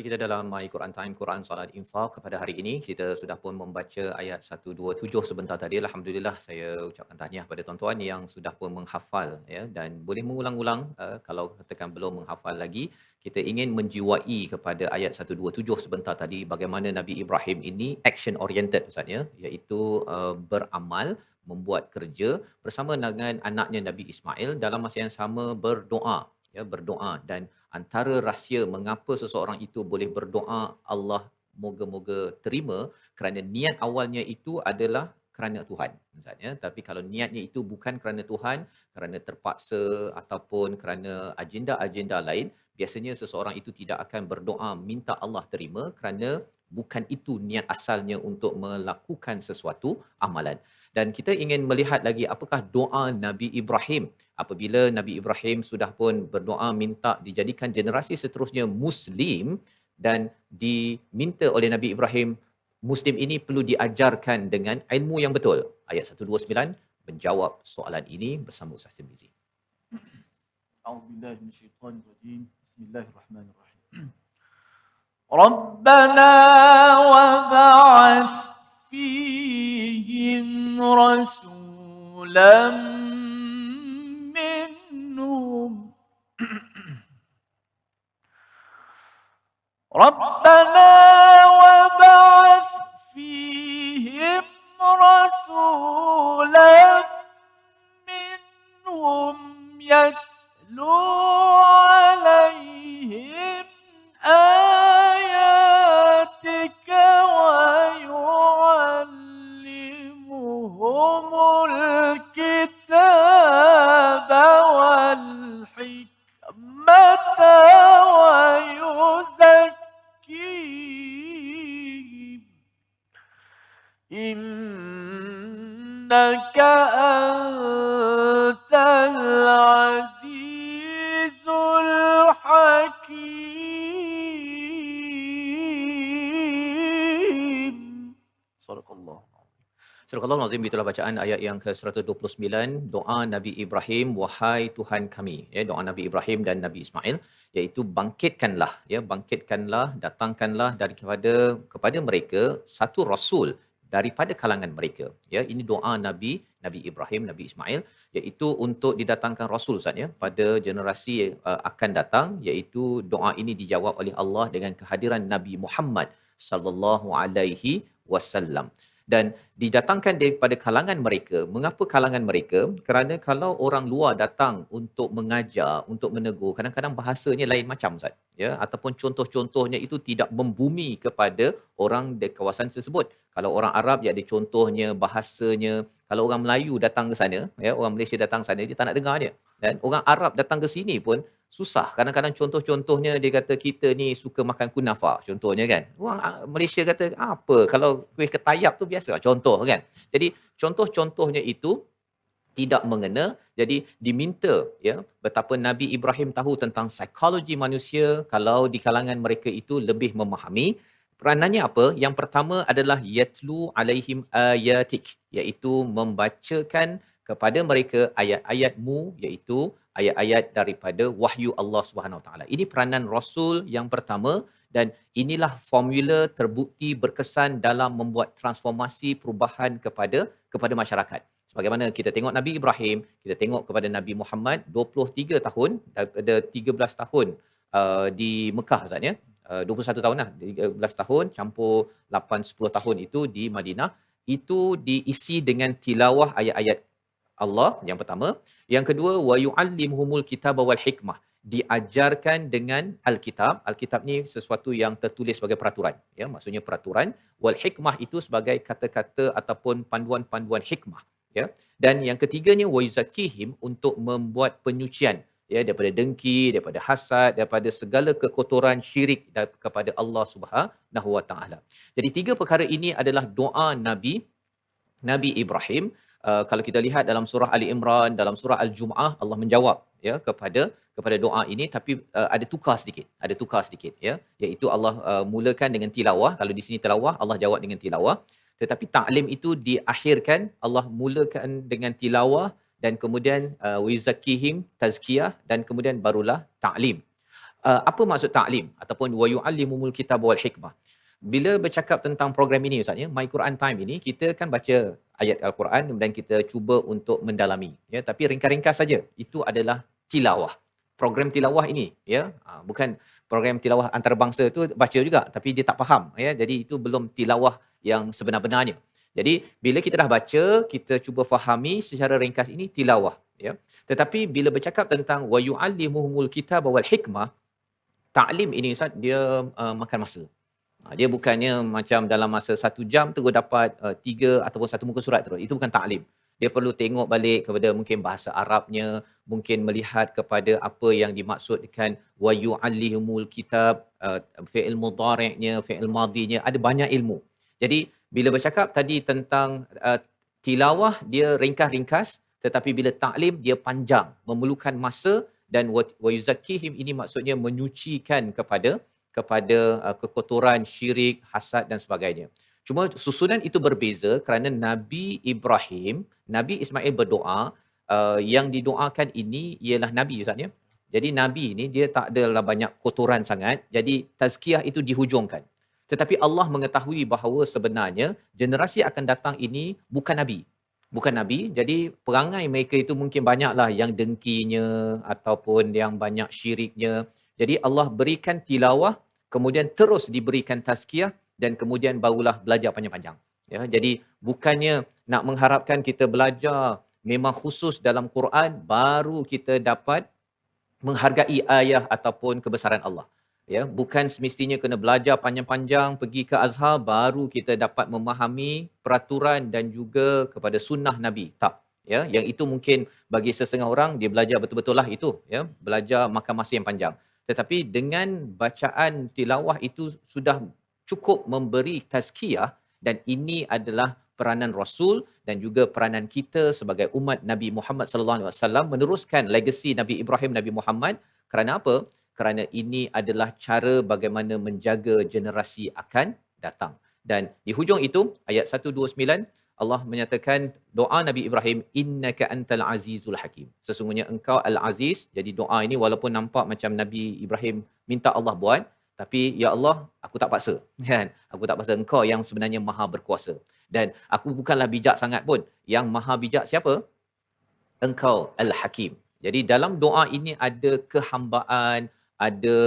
Kita dalam My Quran Time, Quran Salat Infak pada hari ini, kita sudah pun membaca ayat 127 sebentar tadi. Alhamdulillah, saya ucapkan tahniah pada tuan-tuan yang sudah pun menghafal ya, dan boleh mengulang-ulang. Kalau katakan belum menghafal lagi, kita ingin menjiwai kepada ayat 127 sebentar tadi, bagaimana Nabi Ibrahim ini action oriented Ustaz ya, iaitu beramal, membuat kerja bersama dengan anaknya Nabi Ismail, dalam masa yang sama berdoa dan antara rahsia mengapa seseorang itu boleh berdoa Allah moga-moga terima, kerana niat awalnya itu adalah kerana Tuhan Ustaz ya. Tapi kalau niatnya itu bukan kerana Tuhan, kerana terpaksa ataupun kerana agenda-agenda lain, biasanya seseorang itu tidak akan berdoa minta Allah terima kerana bukan itu niat asalnya untuk melakukan sesuatu amalan. Dan kita ingin melihat lagi apakah doa Nabi Ibrahim apabila Nabi Ibrahim sudah pun berdoa minta dijadikan generasi seterusnya Muslim dan diminta oleh Nabi Ibrahim Muslim ini perlu diajarkan dengan ilmu yang betul. Ayat 129 menjawab soalan ini bersama Ustaz Tirmizi. A'udzubillahi minasyaitonir rajim. Bismillahirrahmanirrahim. Rabbana wa ba'ath fihim rasulan minhum. Rabbana wa ba'ath fihim rasulan minhum yatlu alaihim ayatika wa yu'allimuhumul kitaba wal hikmata wa yuzakkihim innaka antal azizul hakim. Sadaqallah. Surah Al-Azim, itulah bacaan ayat yang ke-129, doa Nabi Ibrahim, wahai Tuhan kami. Ya, doa Nabi Ibrahim dan Nabi Ismail, iaitu bangkitkanlah, ya, bangkitkanlah, datangkanlah kepada mereka satu rasul daripada kalangan mereka. Ya, ini doa Nabi Ibrahim, Nabi Ismail, iaitu untuk didatangkan rasul Ustaz ya pada generasi akan datang, iaitu doa ini dijawab oleh Allah dengan kehadiran Nabi Muhammad sallallahu alaihi wasallam. Dan didatangkan daripada kalangan mereka. Mengapa kalangan mereka? Kerana kalau orang luar datang untuk mengajar, untuk menegur, kadang-kadang bahasanya lain macam Ustaz, ya, ataupun contoh-contohnya itu tidak membumi kepada orang di kawasan tersebut. Kalau orang Arab ya ada contohnya, bahasanya. Kalau orang Melayu datang ke sana, ya, orang Malaysia datang ke sana, dia tak nak dengar je. Dan orang Arab datang ke sini pun susah. Kadang-kadang contoh-contohnya dia kata kita ni suka makan kunafa contohnya kan. Orang Malaysia kata apa kalau kuih ketayap tu biasa contoh kan. Jadi contoh-contohnya itu tidak mengena. Jadi diminta ya betapa Nabi Ibrahim tahu tentang psikologi manusia kalau di kalangan mereka itu lebih memahami. Peranannya apa? Yang pertama adalah yatlu alaihim ayatik, iaitu membacakan kepada mereka ayat-ayatmu, iaitu ayat-ayat daripada wahyu Allah Subhanahu Wa Taala. Ini peranan Rasul yang pertama dan inilah formula terbukti berkesan dalam membuat transformasi perubahan kepada masyarakat. Sebagaimana kita tengok Nabi Ibrahim, kita tengok kepada Nabi Muhammad 23 tahun daripada 13 tahun di Mekah Ustaz ya. 21 tahun lah, 13 tahun campur 8-10 tahun itu di Madinah, itu diisi dengan tilawah ayat-ayat Allah yang pertama. Yang kedua, wa yu'allimuhumul kitaba wal hikmah, diajarkan dengan Alkitab. Alkitab ni sesuatu yang tertulis sebagai peraturan, ya, maksudnya peraturan. Wal hikmah itu sebagai kata-kata ataupun panduan-panduan hikmah, ya. Dan yang ketiganya wa yuzakkihim, untuk membuat penyucian, ya, daripada dengki, daripada hasad, daripada segala kekotoran syirik kepada Allah Subhanahu Wa Taala. Jadi tiga perkara ini adalah doa Nabi Ibrahim. Kalau kita lihat dalam surah Ali Imran, dalam surah Al-Jumu'ah, Allah menjawab ya kepada doa ini, tapi ada tukar sedikit ya, iaitu Allah mulakan dengan tilawah. Kalau di sini tilawah, Allah jawab dengan tilawah. Tetapi ta'lim itu diakhirkan, Allah mulakan dengan tilawah dan kemudian wayuzakkihim, tazkiyah, dan kemudian barulah ta'lim. Apa maksud ta'lim ataupun wa yu'allimumul kitaba wal hikmah? Bila bercakap tentang program ini Ustaz ya, My Quran Time ini, kita kan baca ayat Al-Quran dan kita cuba untuk mendalami ya, tapi ringkas-ringkas saja. Itu adalah tilawah. Program tilawah ini ya, bukan program tilawah antarabangsa tu baca juga tapi dia tak faham ya. Jadi itu belum tilawah yang sebenar-benarnya. Jadi bila kita dah baca, kita cuba fahami secara ringkas, ini tilawah ya. Tetapi bila bercakap tentang wa yu'allimuhumul kitaba wal hikmah, ta'lim ini Ustaz, dia makan masa. Dia bukannya macam dalam masa 1 jam terus dapat 3 ataupun 1 muka surat terus. Itu bukan taklim. Dia perlu tengok balik kepada mungkin bahasa Arabnya, mungkin melihat kepada apa yang dimaksudkan wa yu'allimul kitab, fi'il mudhari'nya, fi'il madhinya, ada banyak ilmu. Jadi bila bercakap tadi tentang tilawah, dia ringkas-ringkas, tetapi bila taklim dia panjang, memerlukan masa, dan wa yuzakkihim ini maksudnya menyucikan kepada kekotoran, syirik, hasad dan sebagainya. Cuma susunan itu berbeza kerana Nabi Ibrahim, Nabi Ismail berdoa, yang didoakan ini ialah Nabi Ustaz ya. Jadi Nabi ni dia tak adalah banyak kotoran sangat, jadi tazkiyah itu dihujungkan. Tetapi Allah mengetahui bahawa sebenarnya generasi akan datang ini bukan Nabi. Bukan Nabi, jadi perangai mereka itu mungkin banyaklah yang dengkinya ataupun yang banyak syiriknya. Jadi Allah berikan tilawah, kemudian terus diberikan tazkiyah dan kemudian barulah belajar panjang-panjang. Ya, jadi bukannya nak mengharapkan kita belajar memang khusus dalam Quran baru kita dapat menghargai ayah ataupun kebesaran Allah. Ya, bukan semestinya kena belajar panjang-panjang pergi ke Azhar baru kita dapat memahami peraturan dan juga kepada sunnah Nabi. Tak. Ya, yang itu mungkin bagi setengah orang dia belajar betul-betul lah itu, ya, belajar makan masa yang panjang. Tetapi dengan bacaan tilawah itu sudah cukup memberi tazkiyah, dan ini adalah peranan Rasul dan juga peranan kita sebagai umat Nabi Muhammad sallallahu alaihi wasallam meneruskan legasi Nabi Ibrahim, Nabi Muhammad. Kerana apa? Kerana ini adalah cara bagaimana menjaga generasi akan datang. Dan di hujung itu ayat 129 Allah menyatakan doa Nabi Ibrahim, innaka antal azizul hakim. Sesungguhnya engkau al-aziz. Jadi doa ini walaupun nampak macam Nabi Ibrahim minta Allah buat, tapi ya Allah, aku tak paksa. Kan? Aku tak paksa, engkau yang sebenarnya maha berkuasa. Dan aku bukanlah bijak sangat pun. Yang maha bijak siapa? Engkau al-hakim. Jadi dalam doa ini ada kehambaan, ada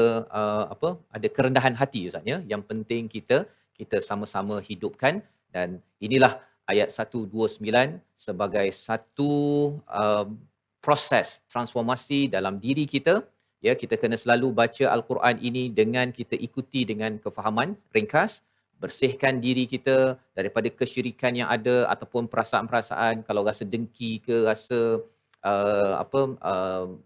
ada kerendahan hati Ustaz ya. Yang penting kita sama-sama hidupkan, dan inilah ayat 129 sebagai satu proses transformasi dalam diri kita. Ya, kita kena selalu baca Al-Quran ini dengan kita ikuti dengan kefahaman ringkas, bersihkan diri kita daripada kesyirikan yang ada ataupun perasaan-perasaan kalau rasa dengki ke rasa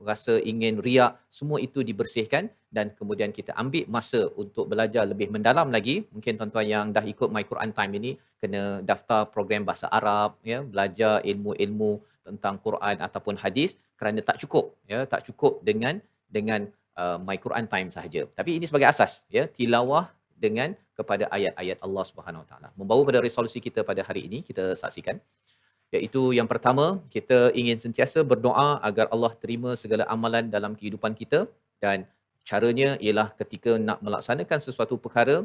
rasa ingin riak, semua itu dibersihkan, dan kemudian kita ambil masa untuk belajar lebih mendalam lagi. Mungkin tuan-tuan yang dah ikut My Quran Time ini kena daftar program bahasa Arab, ya, belajar ilmu-ilmu tentang Quran ataupun hadis, kerana tak cukup, ya, tak cukup dengan My Quran Time sahaja. Tapi ini sebagai asas, ya, tilawah dengan kepada ayat-ayat Allah Subhanahu Wa Taala. Membawa pada resolusi kita pada hari ini, kita saksikan. Iaitu yang pertama, kita ingin sentiasa berdoa agar Allah terima segala amalan dalam kehidupan kita, dan caranya ialah ketika nak melaksanakan sesuatu perkara,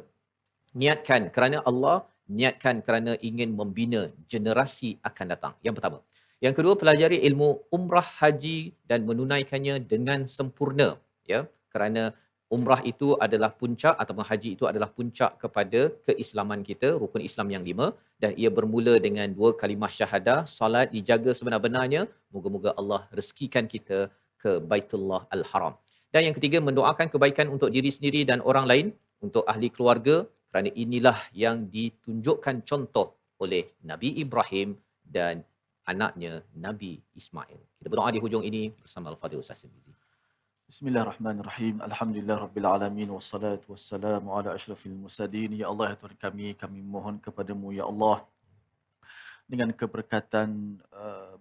niatkan kerana Allah, niatkan kerana ingin membina generasi akan datang. Yang pertama. Yang kedua, pelajari ilmu umrah haji dan menunaikannya dengan sempurna, ya, kerana umrah itu adalah puncak ataupun haji itu adalah puncak kepada keislaman kita, rukun Islam yang 5, dan ia bermula dengan 2 kalimah syahadah, solat dijaga sebenar-benarnya. Moga-moga Allah rezekikan kita ke Baitullah Al-Haram. Dan yang ketiga, mendoakan kebaikan untuk diri sendiri dan orang lain, untuk ahli keluarga, kerana inilah yang ditunjukkan contoh oleh Nabi Ibrahim dan anaknya Nabi Ismail. Kita berdoa di hujung ini bersama Al-Fadhil Ustaz Tirmizi. Bismillahirrahmanirrahim. Alhamdulillah Rabbil Alamin. Wassalatu wassalamu ala ashrafil mursalin. Ya Allah, ya Tuhan kami mohon kepadamu, ya Allah, dengan keberkatan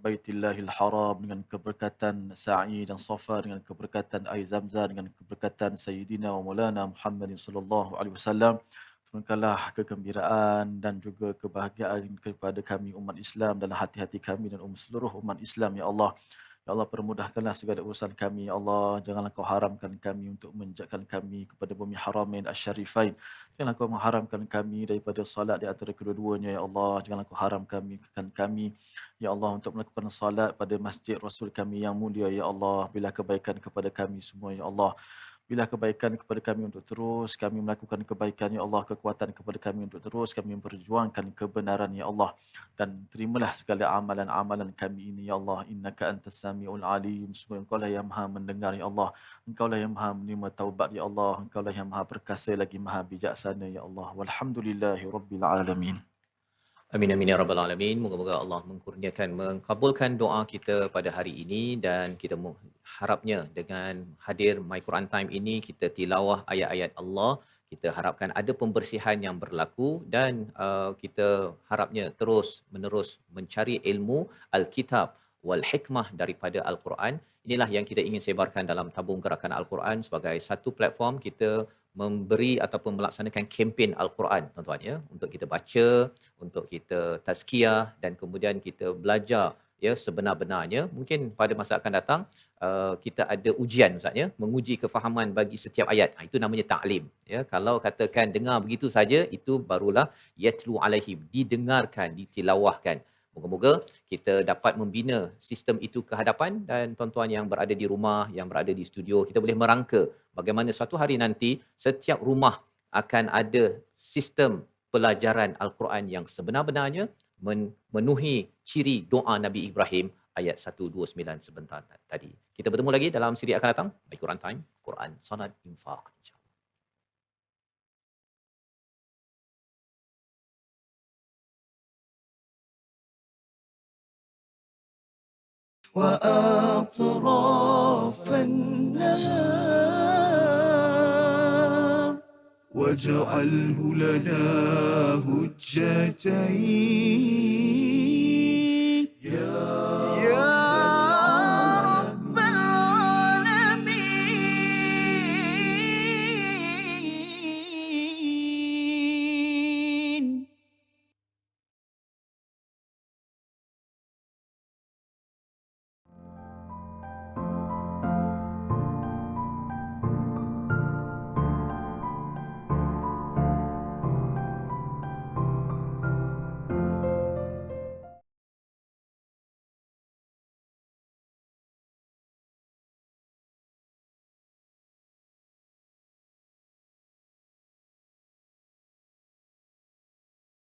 Baitillahil Haram, dengan keberkatan Sa'i dan Safa, dengan keberkatan air Zamzam, dengan keberkatan Sayyidina wa Maulana Muhammadin sallallahu alaihi wasallam, turunkanlah kegembiraan dan juga kebahagiaan kepada kami umat Islam dalam hati-hati kami dan seluruh umat Islam, ya Allah. Ya Allah, permudahkanlah segala urusan kami, ya Allah. Janganlah kau haramkan kami untuk menjakkan kami kepada bumi Haramain Asy-Syarifain. Janganlah kau mengharamkan kami daripada salat di antara kedua-duanya, ya Allah. Janganlah kau haramkan kami, ya Allah, untuk melakukan salat pada masjid Rasul kami yang mulia, ya Allah. Bila kebaikan kepada kami semua, ya Allah. Bilah kebaikan kepada kami untuk terus kami melakukan kebaikan, ya Allah. Kekuatan kepada kami untuk terus kami memperjuangkan kebenaran, ya Allah. Dan terimalah segala amalan-amalan kami ini, ya Allah. Innaka antas sami'ul alim. Sungguh Engkau lah yang maha mendengar, ya Allah. Engkau lah yang maha menerima taubat, ya Allah. Engkau lah yang maha perkasa lagi maha bijaksana, ya Allah. Walhamdulillahi rabbil alamin. Amin amin ya rabbal alamin. Moga-moga Allah mengkurniakan mengabulkan doa kita pada hari ini, dan kita harapnya dengan hadir My Quran Time ini kita tilawah ayat-ayat Allah, kita harapkan ada pembersihan yang berlaku, dan kita harapnya terus menerus mencari ilmu Alkitab wal hikmah daripada Al-Quran. Inilah yang kita ingin sebarkan dalam tabung gerakan Al-Quran sebagai satu platform kita memberi ataupun melaksanakan kempen Al-Quran, tuan-tuan ya, untuk kita baca, untuk kita tazkiyah, dan kemudian kita belajar ya sebenar-benarnya. Mungkin pada masa akan datang kita ada ujian ustaz ya, menguji kefahaman bagi setiap ayat. Itu namanya ta'lim ya. Kalau katakan dengar begitu saja, itu barulah yatlu alaihim, didengarkan, ditilawahkan. Moga-moga kita dapat membina sistem itu ke hadapan, dan tuan-tuan yang berada di rumah, yang berada di studio, kita boleh merangka bagaimana suatu hari nanti setiap rumah akan ada sistem pelajaran Al-Quran yang sebenar-benarnya, memenuhi ciri doa Nabi Ibrahim ayat 129 sebentar tadi. Kita bertemu lagi dalam siri akan datang. My Quran Time, Quran, Salat, Infaq. وأطراف النهار واجعله لنا هجتين